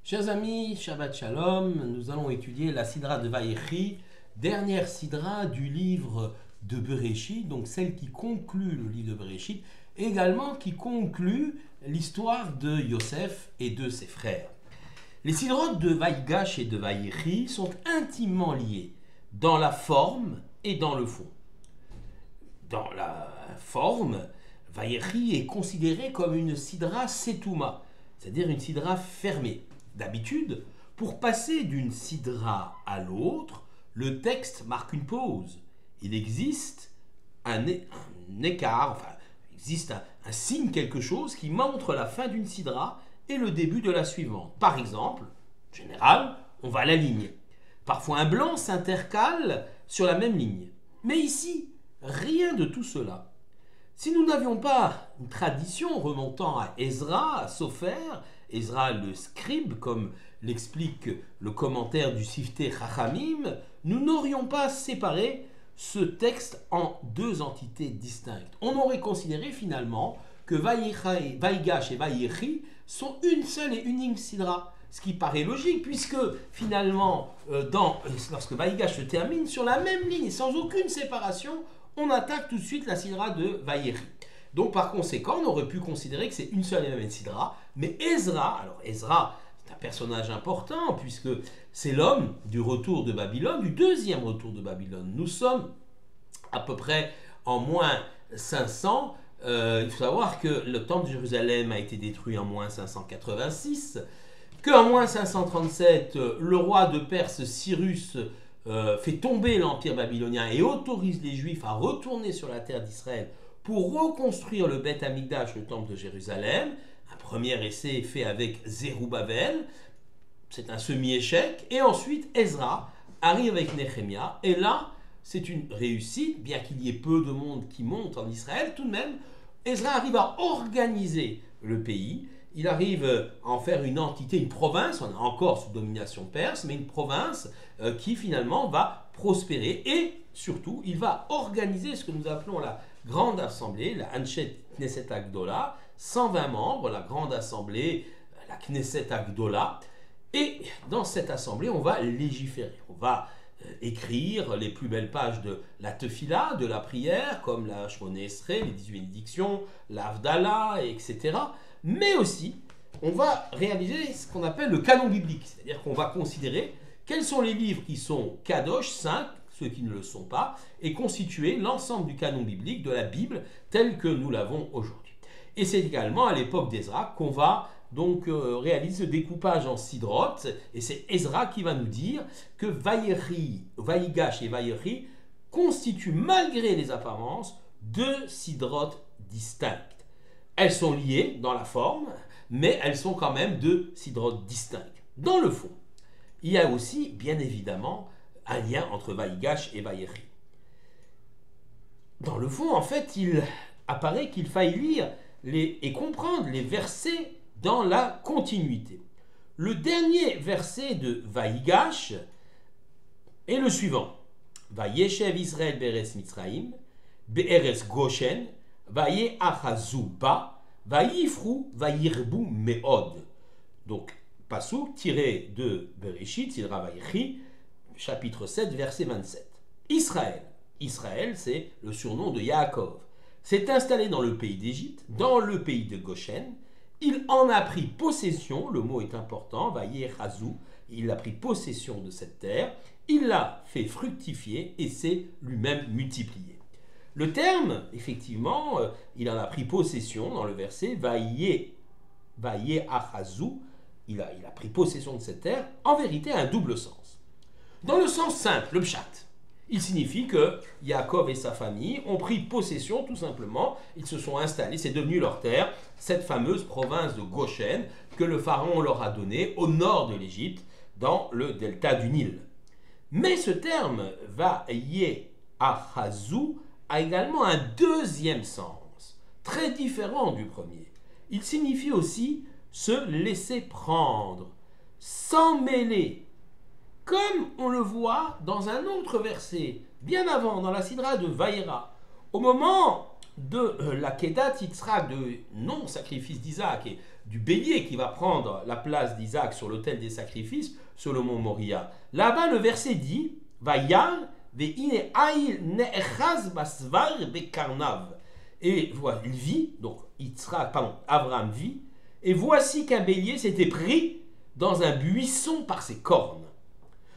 Chers amis, Shabbat Shalom, nous allons étudier la Sidra de Vayechi, dernière Sidra du livre de Bereshit, donc celle qui conclut le livre de Bereshit, également qui conclut l'histoire de Yosef et de ses frères. Les Sidrotes de Vaïgash et de Vayechi sont intimement liées dans la forme et dans le fond. Dans la forme, Vayechi est considérée comme une Sidra Setouma, c'est-à-dire une Sidra fermée. D'habitude, pour passer d'une sidra à l'autre, le texte marque une pause. Il existe un écart, enfin, il existe un signe, quelque chose qui montre la fin d'une sidra et le début de la suivante. Par exemple, en général, on va à la ligne. Parfois, un blanc s'intercale sur la même ligne. Mais ici, rien de tout cela. Si nous n'avions pas une tradition remontant à Ezra, à Sopher, Ezra le scribe, comme l'explique le commentaire du Siftei Chachamim, nous n'aurions pas séparé ce texte en deux entités distinctes. On aurait considéré finalement que Vaïgash et Vayechi sont une seule et unique sidra, ce qui paraît logique, puisque finalement, lorsque Vaïgash se termine sur la même ligne, sans aucune séparation, on attaque tout de suite la sidra de Vayechi. Donc par conséquent, on aurait pu considérer que c'est une seule et même sidra, mais Ezra, alors Ezra, c'est un personnage important, puisque c'est l'homme du retour de Babylone, du deuxième retour de Babylone. Nous sommes à peu près en moins 500. Il faut savoir que le temple de Jérusalem a été détruit en moins 586, qu'en moins 537, le roi de Perse, Cyrus, fait tomber l'empire babylonien et autorise les Juifs à retourner sur la terre d'Israël pour reconstruire le Beth Amikdash, le temple de Jérusalem. Un premier essai est fait avec Zerubbabel, c'est un semi-échec, et ensuite Ezra arrive avec Nehemia, et là c'est une réussite, bien qu'il y ait peu de monde qui monte en Israël, tout de même Ezra arrive à organiser le pays, il arrive à en faire une entité, une province, on est encore sous domination perse, mais une province qui finalement va prospérer, et surtout il va organiser ce que nous appelons la grande assemblée, la Anshet Knesset Agdola, 120 membres, la grande assemblée, la Knesset Agdola, et dans cette assemblée, on va légiférer, on va écrire les plus belles pages de la Tefila, de la prière, comme la Shmoneh Esrei, les 18 bénédictions, la Havdalah, etc. Mais aussi, on va réaliser ce qu'on appelle le canon biblique, c'est-à-dire qu'on va considérer quels sont les livres qui sont kadosh, saints, ceux qui ne le sont pas, et constituer l'ensemble du canon biblique de la Bible tel que nous l'avons aujourd'hui. Et c'est également à l'époque d'Ezra qu'on va donc réaliser ce découpage en sidrotes, et c'est Ezra qui va nous dire que Vaïgash et Vayechi constituent malgré les apparences deux sidrotes distinctes. Elles sont liées dans la forme, mais elles sont quand même deux sidrotes distinctes. Dans le fond, il y a aussi, bien évidemment, un lien entre Vaïgash et Vayechi. Dans le fond, en fait, il apparaît qu'il faille lire et comprendre les versets dans la continuité. Le dernier verset de Vaïgash est le suivant. Vayeshev Israël be'eretz Mitzrayim, be'eretz Goshen, vayeachazu ba, vayifru, vayirbu me'od. Donc, pasuk tiré de Bereshit, Sidra Vayechi, chapitre 7, verset 27. Israël. Israël, c'est le surnom de Yaakov. S'est installé dans le pays d'Égypte, dans le pays de Goshen. Il en a pris possession, le mot est important, vayechazu, il a pris possession de cette terre, il l'a fait fructifier et s'est lui-même multiplié. Le terme, effectivement, il en a pris possession dans le verset vayechazu, il a pris possession de cette terre, en vérité a un double sens. Dans le sens simple, le pshat, il signifie que Yaakov et sa famille ont pris possession tout simplement, ils se sont installés, c'est devenu leur terre, cette fameuse province de Goshen que le pharaon leur a donnée au nord de l'Égypte, dans le delta du Nil. Mais ce terme vayechazu a également un deuxième sens, très différent du premier. Il signifie aussi se laisser prendre, sans mêler, comme on le voit dans un autre verset, bien avant, dans la Sidra de Vaïra, au moment de la Kedat Yitzhak, de non-sacrifice d'Isaac, et du bélier qui va prendre la place d'Isaac sur l'autel des sacrifices sur le mont Moria. Là-bas, le verset dit Vayar ve'ine aïl ne'echaz basvar bekarnav. Et voilà, il vit, donc Abraham vit, et voici qu'un bélier s'était pris dans un buisson par ses cornes.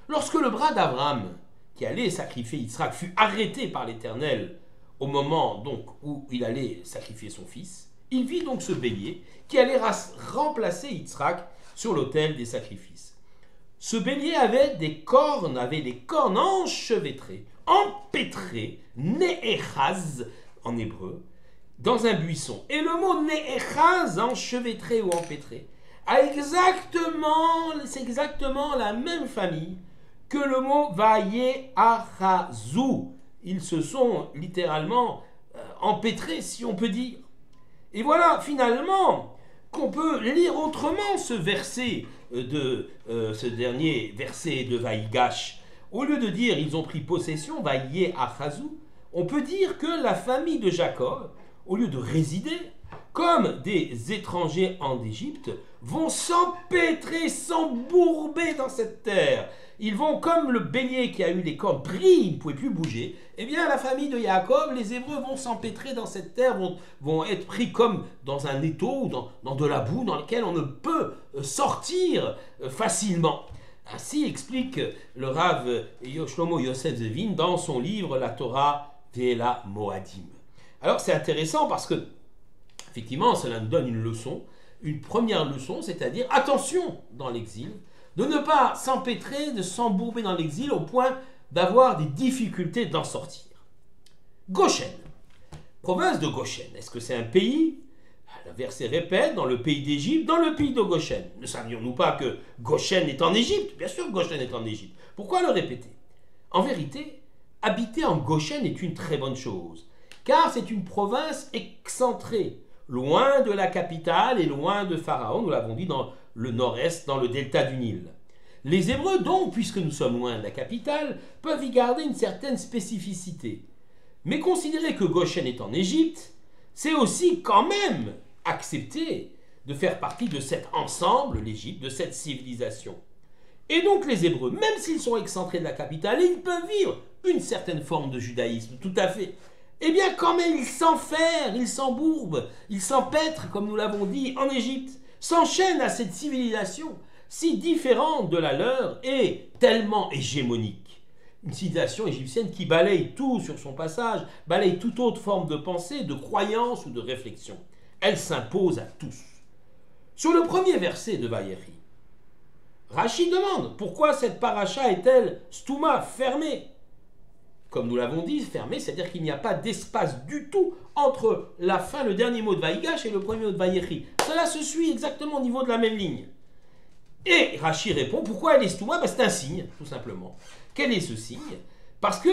Lorsque le bras d'Abraham, qui allait sacrifier Yitzhak, fut arrêté par l'Éternel au moment donc où il allait sacrifier son fils, il vit donc ce bélier qui allait remplacer Yitzhak sur l'autel des sacrifices. Ce bélier avait des cornes enchevêtrées, empêtrées, ne'echaz en hébreu, dans un buisson. Et le mot ne'echaz, enchevêtré ou empêtré, c'est exactement la même famille que le mot vayeachazu. Ils se sont littéralement empêtrés, si on peut dire. Et voilà finalement qu'on peut lire autrement ce verset ce dernier verset de Vaïgash. Au lieu de dire ils ont pris possession, vayeachazu, on peut dire que la famille de Jacob, au lieu de résider comme des étrangers en Égypte, vont s'empêtrer, s'embourber dans cette terre. Ils vont, comme le bélier qui a eu les cornes pris, il ne pouvait plus bouger, eh bien la famille de Jacob, les Hébreux vont s'empêtrer dans cette terre, vont être pris comme dans un étau ou dans de la boue dans lequel on ne peut sortir facilement. Ainsi explique le Rav Shlomo Yosef Zevin dans son livre La Torah Ve'ela Moadim. Alors c'est intéressant parce que, effectivement, cela nous donne une leçon, une première leçon, c'est-à-dire attention dans l'exil, de ne pas s'empêtrer, de s'embourber dans l'exil au point d'avoir des difficultés d'en sortir. Goshen, province de Goshen, est-ce que c'est un pays? Le verset répète, dans le pays d'Égypte, dans le pays de Goshen. Ne savions-nous pas que Goshen est en Égypte? Bien sûr que Goshen est en Égypte. Pourquoi le répéter? En vérité, habiter en Goshen est une très bonne chose, car c'est une province excentrée, loin de la capitale et loin de Pharaon, nous l'avons dit, dans le nord-est, dans le delta du Nil. Les Hébreux, donc, puisque nous sommes loin de la capitale, peuvent y garder une certaine spécificité. Mais considérer que Goshen est en Égypte, c'est aussi quand même accepter de faire partie de cet ensemble, l'Égypte, de cette civilisation. Et donc les Hébreux, même s'ils sont excentrés de la capitale, ils peuvent vivre une certaine forme de judaïsme, tout à fait. Eh bien, quand même, ils s'enferment, ils s'embourbent, ils s'empêtrent, comme nous l'avons dit, en Égypte, s'enchaînent à cette civilisation si différente de la leur et tellement hégémonique. Une civilisation égyptienne qui balaye tout sur son passage, balaye toute autre forme de pensée, de croyance ou de réflexion. Elle s'impose à tous. Sur le premier verset de Vaïechi, Rashi demande pourquoi cette paracha est-elle stouma, fermée? Comme nous l'avons dit, fermée, c'est-à-dire qu'il n'y a pas d'espace du tout entre la fin, le dernier mot de Vaïgash et le premier mot de Vaïechi. Cela se suit exactement au niveau de la même ligne. Et Rashi répond, pourquoi elle est stouma? C'est un signe, tout simplement. Quel est ce signe? Parce que,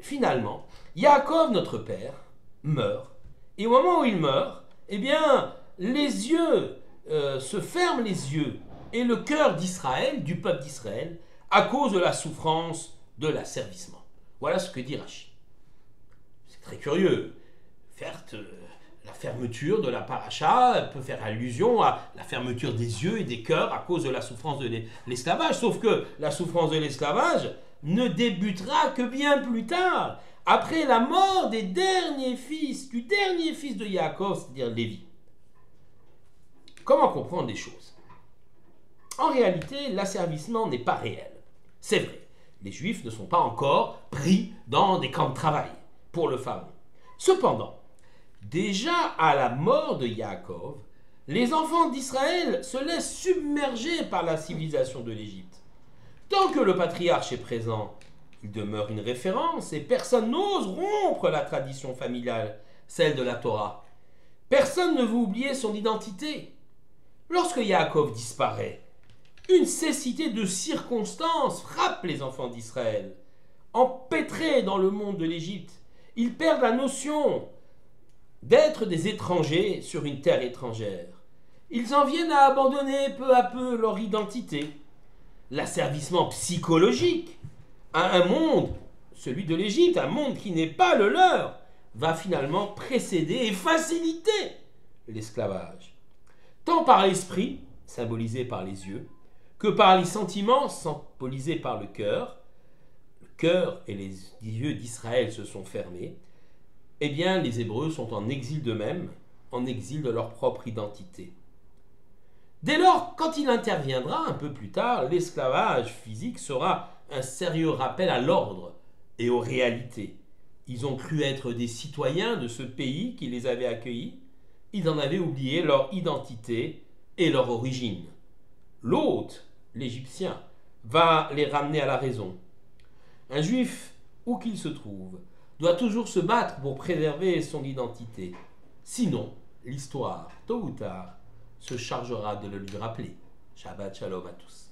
finalement, Yaakov, notre père, meurt. Et au moment où il meurt, eh bien, les yeux se ferment les yeux et le cœur d'Israël, du peuple d'Israël, à cause de la souffrance de l'asservissement. Voilà ce que dit Rashi. C'est très curieux. Certes, la fermeture de la paracha peut faire allusion à la fermeture des yeux et des cœurs à cause de la souffrance de l'esclavage. Sauf que la souffrance de l'esclavage ne débutera que bien plus tard, après la mort du dernier fils de Yaakov, c'est-à-dire Lévi. Comment comprendre les choses? En réalité, l'asservissement n'est pas réel. C'est vrai. Les Juifs ne sont pas encore pris dans des camps de travail pour le pharaon. Cependant, déjà à la mort de Yaakov, les enfants d'Israël se laissent submerger par la civilisation de l'Égypte. Tant que le patriarche est présent, il demeure une référence et personne n'ose rompre la tradition familiale, celle de la Torah. Personne ne veut oublier son identité. Lorsque Yaakov disparaît, une cécité de circonstances frappe les enfants d'Israël. Empêtrés dans le monde de l'Égypte, ils perdent la notion d'être des étrangers sur une terre étrangère. Ils en viennent à abandonner peu à peu leur identité. L'asservissement psychologique à un monde, celui de l'Égypte, un monde qui n'est pas le leur, va finalement précéder et faciliter l'esclavage. tant par l'esprit, symbolisé par les yeux, que par les sentiments, symbolisés par le cœur. Le cœur et les yeux d'Israël se sont fermés. Eh bien, les Hébreux sont en exil d'eux-mêmes, en exil de leur propre identité. Dès lors, quand il interviendra un peu plus tard, l'esclavage physique sera un sérieux rappel à l'ordre et aux réalités. Ils ont cru être des citoyens de ce pays qui les avait accueillis. Ils en avaient oublié leur identité et leur origine. L'hôte, l'Égyptien, va les ramener à la raison. Un juif, où qu'il se trouve, doit toujours se battre pour préserver son identité. Sinon, l'histoire, tôt ou tard, se chargera de le lui rappeler. Shabbat Shalom à tous.